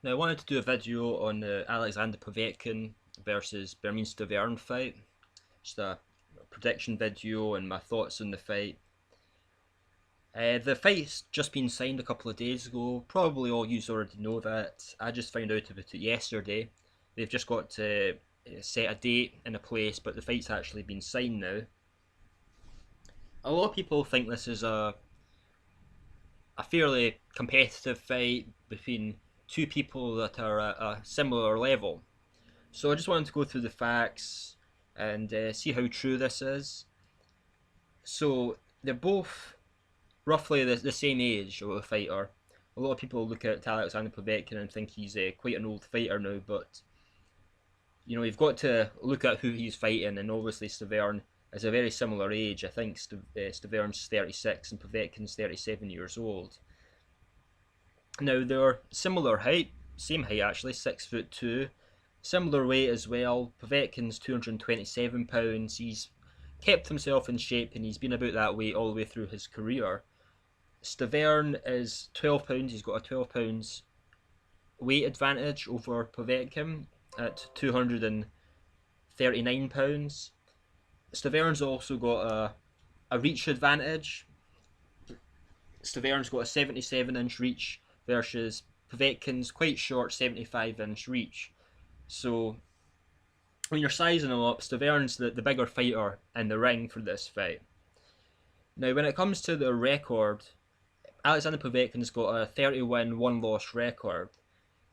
Now, I wanted to do a video on the Alexander Povetkin versus Bermane Stiverne fight. Just a prediction video and my thoughts on the fight. The fight's just been signed a couple of days ago. Probably all you already know that. I just found out about it yesterday. They've just got to set a date and a place, but the fight's actually been signed now. A lot of people think this is a fairly competitive fight between two people that are at a similar level. So I just wanted to go through the facts and see how true this is. So they're both roughly the same age of a fighter. A lot of people look at Alexander Povetkin and think he's quite an old fighter now, but you've got to look at who he's fighting, and obviously Stiverne is a very similar age. I think Stiverne's 36 and Povetkin's 37 years old. Now they're similar height, same height actually, 6'2", similar weight as well. Povetkin's 227 pounds. He's kept himself in shape and he's been about that weight all the way through his career. Stiverne is 12 pounds. He's got a 12 pounds weight advantage over Povetkin at 239 pounds. Stiverne's also got a reach advantage. Stiverne's got a 77-inch reach versus Povetkin's quite short 75-inch reach. So when you're sizing them up, Stiverne's the bigger fighter in the ring for this fight. Now when it comes to the record, Alexander Povetkin's got a 30-win, 1-loss record.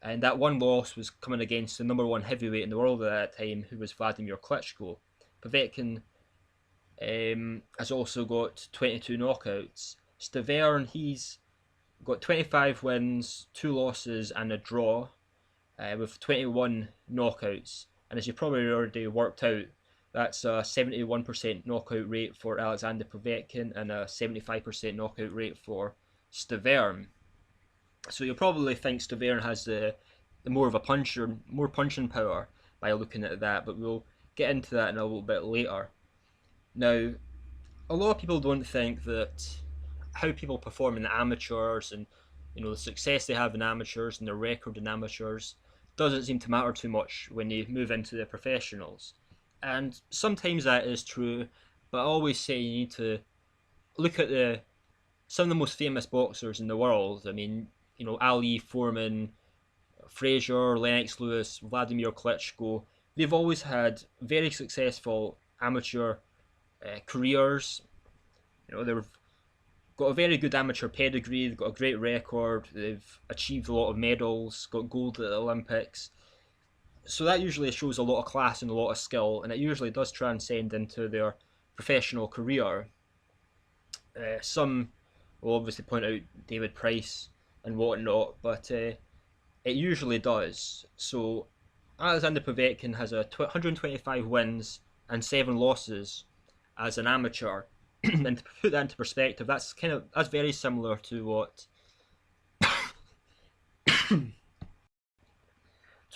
And that one loss was coming against the number one heavyweight in the world at that time, who was Wladimir Klitschko. Povetkin has also got 22 knockouts. Stiverne, he's got 25 wins, 2 losses and a draw, with 21 knockouts. And as you probably already worked out, that's a 71% knockout rate for Alexander Povetkin and a 75% knockout rate for Stiverne. So you'll probably think Stiverne has the more of a puncher, more punching power by looking at that, but we'll get into that in a little bit later. Now, a lot of people don't think that how people perform in the amateurs and the success they have in amateurs and their record in amateurs doesn't seem to matter too much when you move into the professionals. And sometimes that is true, but I always say you need to look at some of the most famous boxers in the world. I mean, Ali, Foreman, Frazier, Lennox Lewis, Wladimir Klitschko. They've always had very successful amateur careers. They've got a very good amateur pedigree. They've got a great record. They've achieved a lot of medals, got gold at the Olympics. So that usually shows a lot of class and a lot of skill, and it usually does transcend into their professional career. Some will obviously point out David Price and whatnot, but it usually does. So Alexander Povetkin has 125 wins and 7 losses as an amateur. And to put that into perspective, that's very similar to what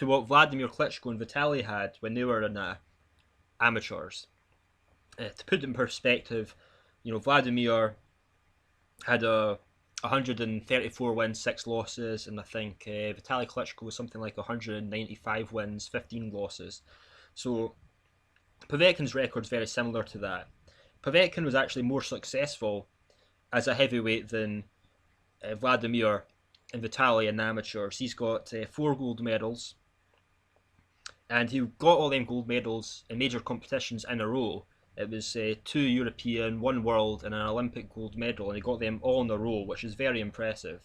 Wladimir Klitschko and Vitaly had when they were in amateurs. To put it in perspective, Wladimir had 134 wins, 6 losses, and I think Vitaly Klitschko was something like 195 wins, 15 losses. So Povetkin's record's very similar to that. Povetkin was actually more successful as a heavyweight than Wladimir and Vitaly in amateurs. He's got 4 gold medals, and he got all them gold medals in major competitions in a row. It was 2 European, 1 world, and an Olympic gold medal, and he got them all in a row, which is very impressive.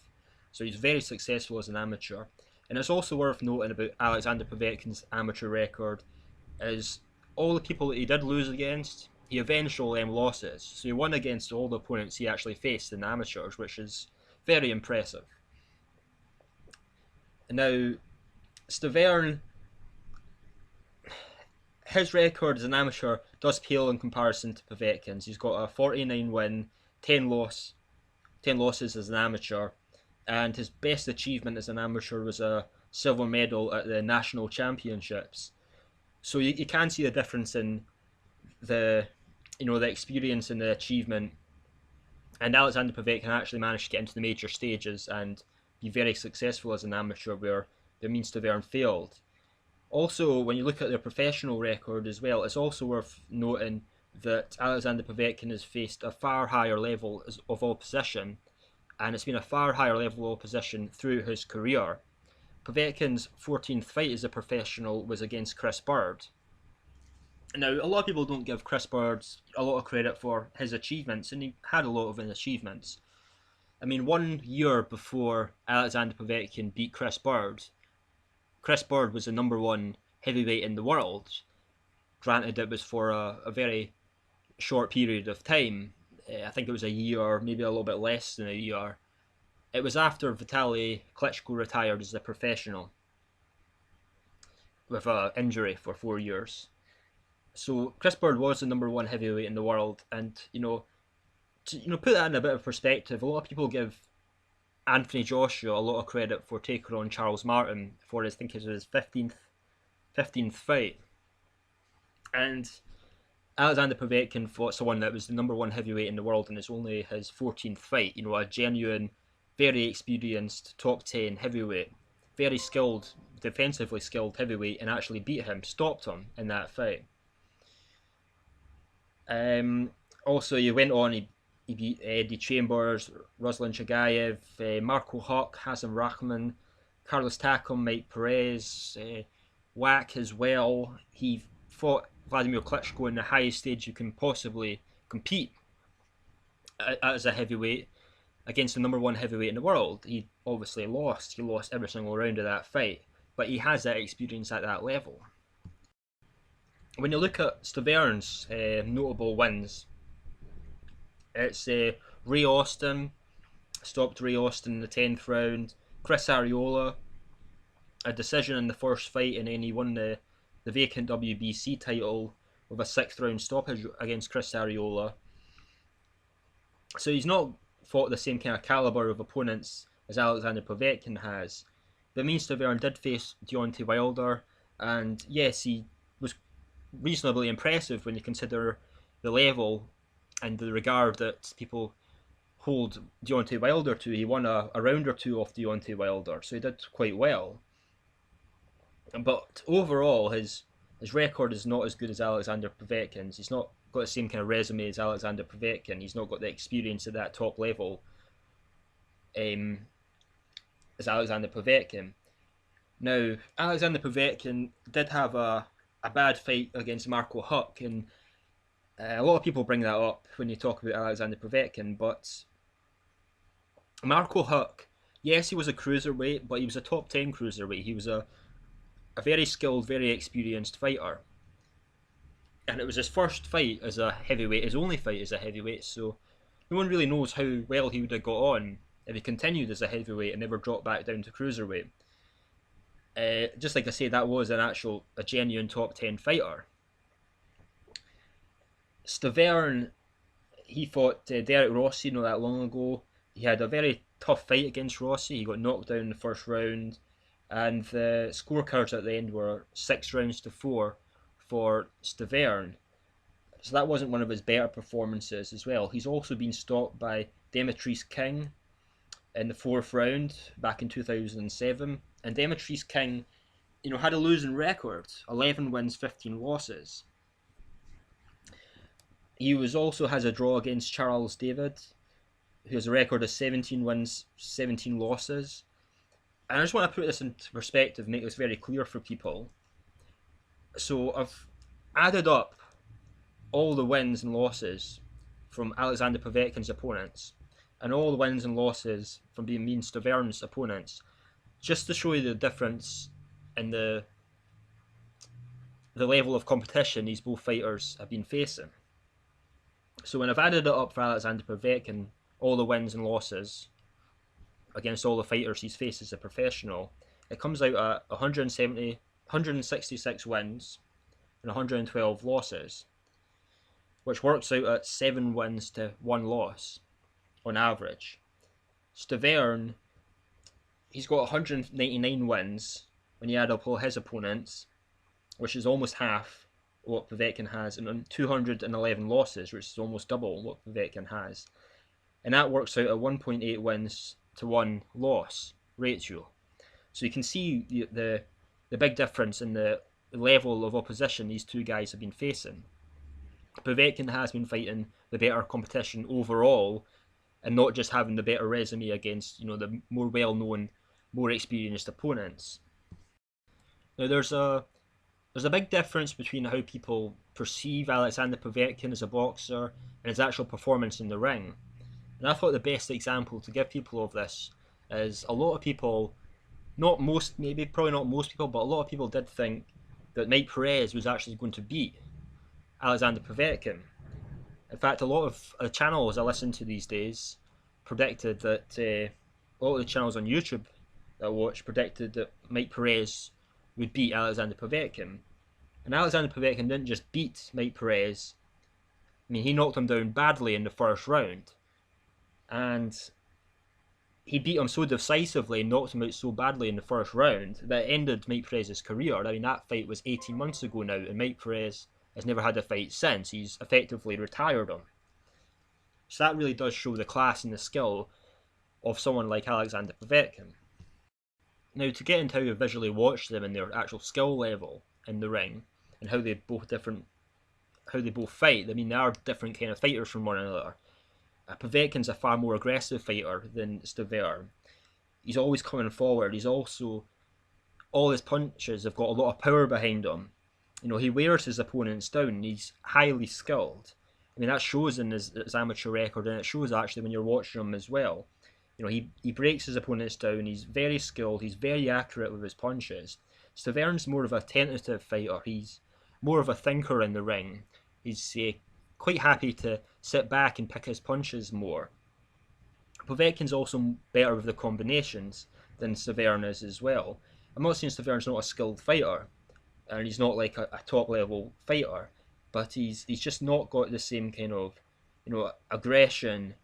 So he's very successful as an amateur. And it's also worth noting about Alexander Povetkin's amateur record is all the people that he did lose against, he avenged all them losses. So he won against all the opponents he actually faced in amateurs, which is very impressive. And now, Stiverne, his record as an amateur does pale in comparison to Povetkin's. He's got a 49 win, 10 losses as an amateur, and his best achievement as an amateur was a silver medal at the national championships. So you can see the difference in the experience and the achievement. And Alexander Povetkin actually managed to get into the major stages and be very successful as an amateur, where Bermane Stiverne failed. Also, when you look at their professional record as well, it's also worth noting that Alexander Povetkin has faced a far higher level of opposition, and it's been a far higher level of opposition through his career. Povetkin's 14th fight as a professional was against Chris Bird. Now, a lot of people don't give Chris Bird a lot of credit for his achievements, and he had a lot of his achievements. I mean, 1 year before Alexander Povetkin beat Chris Bird was the number one heavyweight in the world. Granted, it was for a very short period of time. I think it was a year, maybe a little bit less than a year. It was after Vitaly Klitschko retired as a professional with an injury for 4 years. So Chris Bird was the number one heavyweight in the world, and to put that in a bit of perspective, a lot of people give Anthony Joshua a lot of credit for taking on Charles Martin for his, I think it was his 15th fight. And Alexander Povetkin fought someone that was the number one heavyweight in the world, and it's only his 14th fight. A genuine, very experienced top 10 heavyweight, very skilled, defensively skilled heavyweight, and actually beat him, stopped him in that fight. Also, he went on, he beat Eddie Chambers, Ruslan Chagayev, Marco Huck, Hassan Rahman, Carlos Takam, Mike Perez, Whack as well. He fought Wladimir Klitschko in the highest stage you can possibly compete as a heavyweight against the number one heavyweight in the world. He obviously lost. He lost every single round of that fight, but he has that experience at that level. When you look at Stiverne's notable wins, it's Ray Austin, stopped Ray Austin in the 10th round. Chris Arreola, a decision in the first fight, and then he won the vacant WBC title with a 6th round stoppage against Chris Arreola. So he's not fought the same kind of caliber of opponents as Alexander Povetkin has. Bermane Stiverne did face Deontay Wilder, and yes, he was reasonably impressive when you consider the level and the regard that people hold Deontay Wilder to. He won a round or two off Deontay Wilder, so he did quite well. But overall, his record is not as good as Alexander Povetkin's. He's not got the same kind of resume as Alexander Povetkin. He's not got the experience at that top level as Alexander Povetkin. Now, Alexander Povetkin did have a bad fight against Marco Huck, and a lot of people bring that up when you talk about Alexander Povetkin, but Marco Huck, yes, he was a cruiserweight, but he was a top 10 cruiserweight. He was a very skilled, very experienced fighter. And it was his first fight as a heavyweight, his only fight as a heavyweight, so no one really knows how well he would have got on if he continued as a heavyweight and never dropped back down to cruiserweight. Just like I say, that was a genuine top 10 fighter. Stiverne, he fought Derrick Rossi not that long ago. He had a very tough fight against Rossi. He got knocked down in the first round, and the scorecards at the end were 6-4 for Stiverne. So that wasn't one of his better performances as well. He's also been stopped by Demetrius King in the 4th round back in 2007. And Demetrius King, had a losing record, 11 wins, 15 losses. He also has a draw against Charles David, who has a record of 17 wins, 17 losses. And I just want to put this into perspective, make this very clear for people. So I've added up all the wins and losses from Alexander Povetkin's opponents and all the wins and losses from Bermane Stiverne's opponents, just to show you the difference in the level of competition these both fighters have been facing. So when I've added it up for Alexander Povetkin, all the wins and losses against all the fighters he's faced as a professional, it comes out at 166 wins and 112 losses, which works out at 7 wins to 1 loss on average. Stiverne, he's got 199 wins when you add up all his opponents, which is almost half what Povetkin has, and 211 losses, which is almost double what Povetkin has. And that works out at 1.8 wins to 1 loss ratio. So you can see the big difference in the level of opposition these two guys have been facing. Povetkin has been fighting the better competition overall, and not just having the better resume against the more well-known, more experienced opponents. Now there's a big difference between how people perceive Alexander Povetkin as a boxer and his actual performance in the ring. And I thought the best example to give people of this is a lot of people, probably not most people, but a lot of people did think that Mike Perez was actually going to beat Alexander Povetkin. In fact, a lot of the channels I listen to these days predicted that, a lot of the channels on YouTube that I watch predicted that Mike Perez would beat Alexander Povetkin. And Alexander Povetkin didn't just beat Mike Perez. I mean, he knocked him down badly in the first round. And he beat him so decisively and knocked him out so badly in the first round that it ended Mike Perez's career. I mean, that fight was 18 months ago now, and Mike Perez has never had a fight since. He's effectively retired him. So that really does show the class and the skill of someone like Alexander Povetkin. Now, to get into how you visually watch them and their actual skill level in the ring, and how they both fight. I mean, they are different kind of fighters from one another. Povetkin's a far more aggressive fighter than Stiverne. He's always coming forward. He's also, all his punches have got a lot of power behind him. He wears his opponents down. He's highly skilled. I mean, that shows in his amateur record, and it shows actually when you're watching him as well. He breaks his opponents down. He's very skilled. He's very accurate with his punches. Stiverne's more of a tentative fighter. He's more of a thinker in the ring. He's quite happy to sit back and pick his punches more. Povetkin's also better with the combinations than Stiverne is as well. I'm not saying Stiverne's not a skilled fighter, and he's not like a top level fighter, but he's just not got the same kind of aggression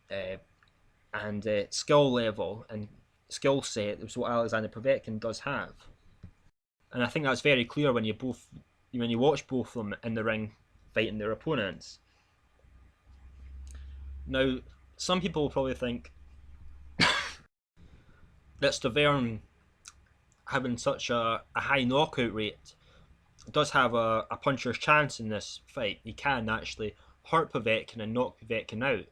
and skill level and skill set as what Alexander Povetkin does have. And I think that's very clear when you watch both of them in the ring fighting their opponents. Now, some people will probably think that Stiverne having such a high knockout rate does have a puncher's chance in this fight. He can actually hurt Povetkin and knock Povetkin out.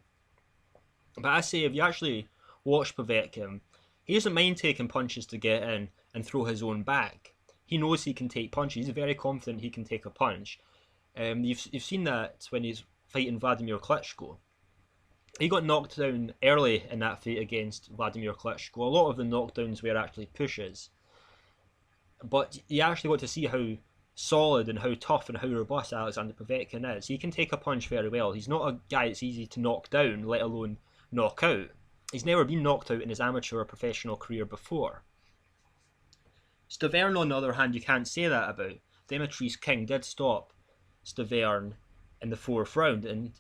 But I say, if you actually watch Povetkin, he doesn't mind taking punches to get in and throw his own back. He knows he can take punches. He's very confident he can take a punch. You've seen that when he's fighting Wladimir Klitschko. He got knocked down early in that fight against Wladimir Klitschko. A lot of the knockdowns were actually pushes. But you actually got to see how solid and how tough and how robust Alexander Povetkin is. He can take a punch very well. He's not a guy that's easy to knock down, let alone knock out. He's never been knocked out in his amateur or professional career before. Stiverne, on the other hand, you can't say that about. Demetrius King did stop Stiverne in the fourth round, and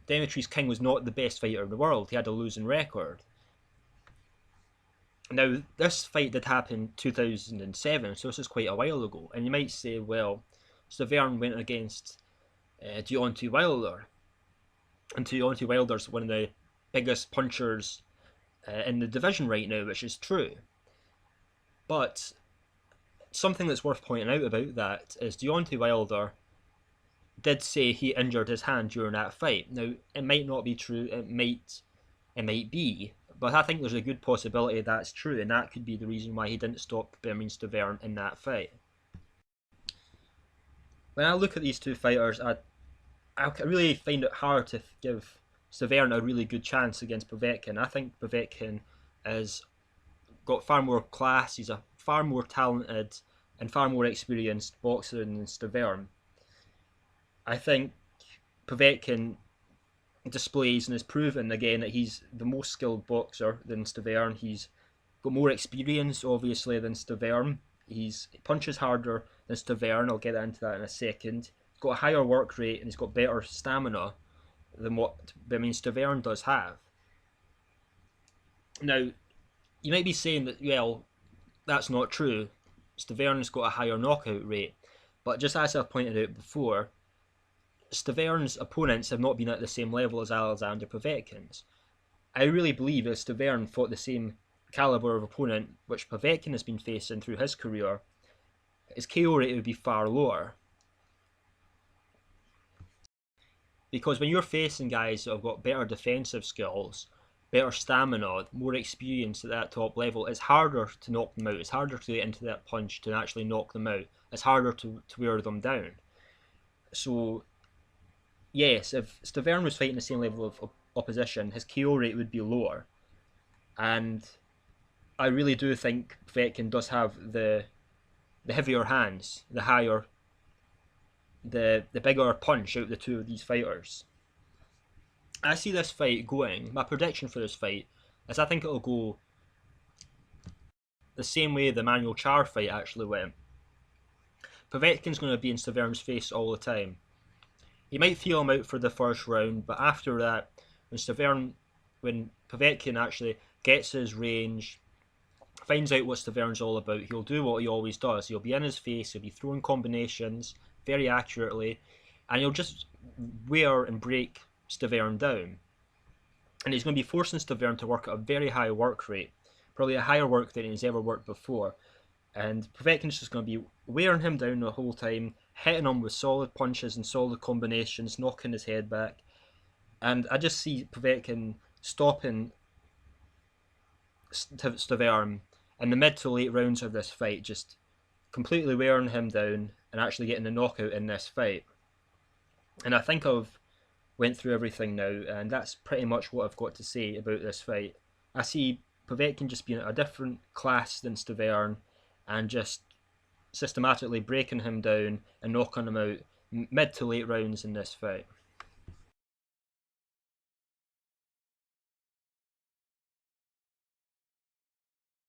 Demetrius King was not the best fighter in the world. He had a losing record. Now, this fight did happen in 2007, so this is quite a while ago. And you might say, well, Stiverne went against Deontay Wilder. And Deontay Wilder's one of the biggest punchers in the division right now, which is true. But something that's worth pointing out about that is Deontay Wilder did say he injured his hand during that fight. Now, it might not be true, it might be, but I think there's a good possibility that's true, and that could be the reason why he didn't stop Bermane Stiverne in that fight. When I look at these two fighters, I really find it hard to give Stiverne a really good chance against Povetkin. I think Povetkin has got far more class, he's a far more talented and far more experienced boxer than Stiverne. I think Povetkin displays and has proven again that he's the most skilled boxer than Stiverne. He's got more experience, obviously, than Stiverne. He punches harder than Stiverne. I'll get into that in a second. He's got a higher work rate and he's got better stamina than what Stiverne does have. Now, you might be saying that, well, that's not true. Stiverne's got a higher knockout rate. But just as I've pointed out before, Stiverne's opponents have not been at the same level as Alexander Povetkin's. I really believe if Stiverne fought the same caliber of opponent which Povetkin has been facing through his career, his KO rate would be far lower. Because when you're facing guys that have got better defensive skills, better stamina, more experience at that top level, it's harder to knock them out. It's harder to get into that punch to actually knock them out. It's harder to wear them down. So, yes, if Stiverne was fighting the same level of opposition, his KO rate would be lower. And I really do think Povetkin does have the heavier hands, the higher, the bigger punch out of the two of these fighters. I see this fight going. My prediction for this fight is I think it'll go the same way the Manuel Char fight actually went. Povetkin's going to be in Stiverne's face all the time. He might feel him out for the first round, but after that, when Povetkin actually gets his range, finds out what Stiverne's all about, he'll do what he always does. He'll be in his face, he'll be throwing combinations very accurately, and he'll just wear and break Stiverne down. And he's going to be forcing Stiverne to work at a very high work rate, probably a higher work than he's ever worked before. And Povetkin's just going to be wearing him down the whole time, hitting him with solid punches and solid combinations, knocking his head back. And I just see Povetkin stopping Stiverne in the mid to late rounds of this fight, just completely wearing him down and actually getting the knockout in this fight. And I think I've went through everything now, and that's pretty much what I've got to say about this fight. I see Povetkin just being a different class than Stiverne, and just systematically breaking him down and knocking him out mid to late rounds in this fight.